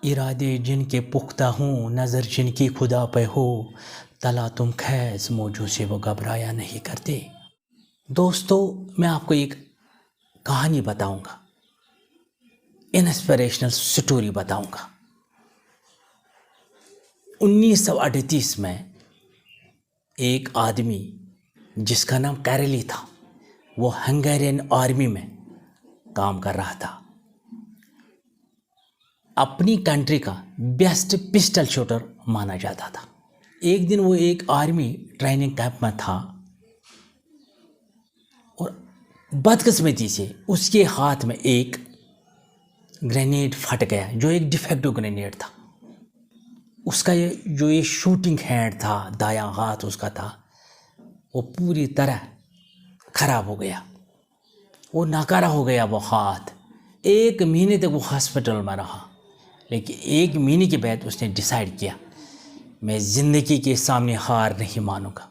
ارادے جن کے پختہ ہوں، نظر جن کی خدا پہ ہو، تلا تم خیز موجوں سے وہ گھبرایا نہیں کرتے۔ دوستو، میں آپ کو ایک کہانی بتاؤں گا، انسپریشنل سٹوری بتاؤں گا۔ 1938 میں ایک آدمی جس کا نام کیرلی تھا، وہ ہنگیرین آرمی میں کام کر رہا تھا، اپنی کنٹری کا بیسٹ پسٹل شوٹر مانا جاتا تھا۔ ایک دن وہ ایک آرمی ٹریننگ کیمپ میں تھا اور بدقسمتی سے اس کے ہاتھ میں ایک گرینیڈ پھٹ گیا، جو ایک ڈیفیکٹو گرینیڈ تھا۔ اس کا یہ شوٹنگ ہینڈ تھا، دایاں ہاتھ اس کا تھا، وہ پوری طرح خراب ہو گیا، وہ ناکارہ ہو گیا وہ ہاتھ۔ 1 مہینے تک وہ ہاسپٹل میں رہا، لیکن 1 مہینے کے بعد اس نے ڈیسائیڈ کیا، میں زندگی کے سامنے ہار نہیں مانوں گا،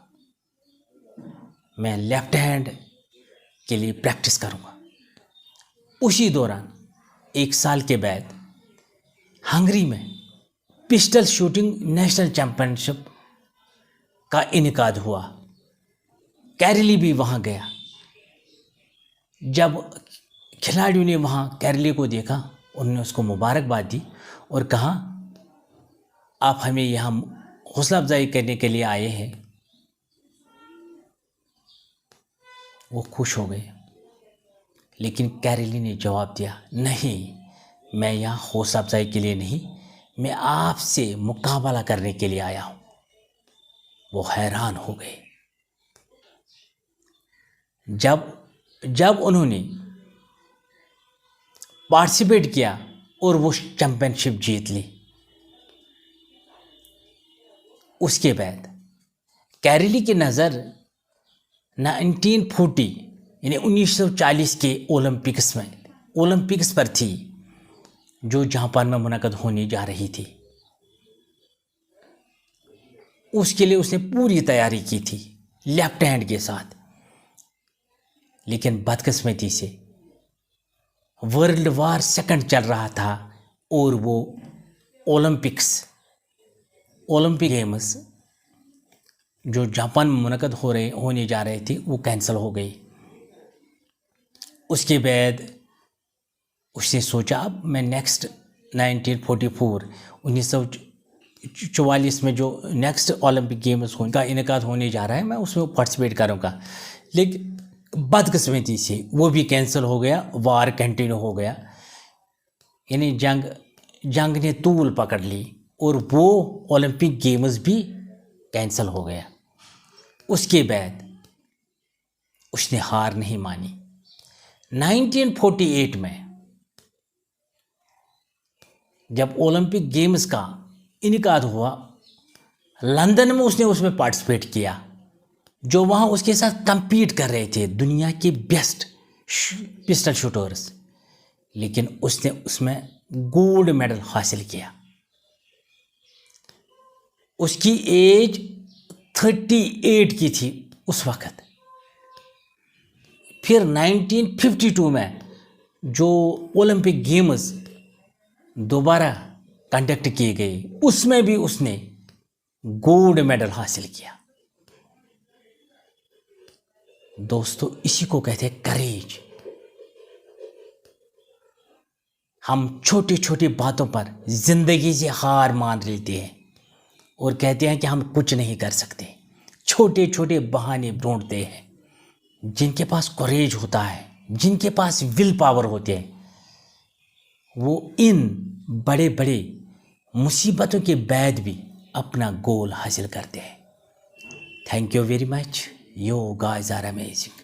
میں لیفٹ ہینڈ کے لیے پریکٹس کروں گا۔ اسی دوران 1 سال کے بعد ہنگری میں پسٹل شوٹنگ نیشنل چیمپئن شپ کا انعقاد ہوا۔ کیرلی بھی وہاں گیا۔ جب کھلاڑیوں نے وہاں کیرلی کو دیکھا، انہوں نے اس کو مبارکباد دی اور کہا، آپ ہمیں یہاں حوصلہ افزائی کرنے کے لیے آئے ہیں۔ وہ خوش ہو گئے، لیکن کیرلی نے جواب دیا، نہیں، میں یہاں حوصلہ افزائی کے لیے نہیں، میں آپ سے مقابلہ کرنے کے لیے آیا ہوں۔ وہ حیران ہو گئے۔ جب انہوں نے پارٹیسپیٹ کیا اور وہ چیمپئن شپ جیت لی، اس کے بعد کیرلی کی نظر 1940 یعنی 1940 کے اولمپکس پر تھی، جو جاپان میں منعقد ہونے جا رہی تھی۔ اس کے لیے اس نے پوری تیاری کی تھی لیفٹ ہینڈ کے ساتھ، لیکن بدقسمتی سے ورلڈ وار 2 چل رہا تھا اور وہ اولمپک گیمز جو جاپان میں منعقد ہونے جا رہے تھے، وہ کینسل ہو گئی۔ اس کے بعد اس نے سوچا، اب میں نیکسٹ 1944 میں جو نیکسٹ اولمپک گیمز کا انعقاد ہونے جا رہا ہے، میں اس میں پارٹیسپیٹ کروں گا، لیکن بدقسمتی سے وہ بھی کینسل ہو گیا، وار کنٹینیو ہو گیا، یعنی جنگ نے طول پکڑ لی اور وہ اولمپک گیمز بھی کینسل ہو گیا۔ اس کے بعد اس نے ہار نہیں مانی۔ 1948 میں جب اولمپک گیمز کا انعقاد ہوا، لندن میں اس میں پارٹیسپیٹ کیا، جو وہاں اس کے ساتھ کمپیٹ کر رہے تھے دنیا کے بیسٹ پسٹل شوٹرز، لیکن اس نے اس میں گولڈ میڈل حاصل کیا۔ اس کی ایج 38 کی تھی اس وقت۔ پھر 1952 میں جو اولمپک گیمز دوبارہ کنڈکٹ کیے گئے، اس میں بھی اس نے گولڈ میڈل حاصل کیا۔ دوستو، اسی کو کہتے ہیں کریج۔ ہم چھوٹی چھوٹی باتوں پر زندگی سے ہار مان لیتے ہیں اور کہتے ہیں کہ ہم کچھ نہیں کر سکتے، چھوٹے چھوٹے بہانے ڈھونڈتے ہیں۔ جن کے پاس کوریج ہوتا ہے، جن کے پاس ول پاور ہوتے ہیں، وہ ان بڑے بڑے مصیبتوں کے بعد بھی اپنا گول حاصل کرتے ہیں۔ Thank you very much, you guys are amazing.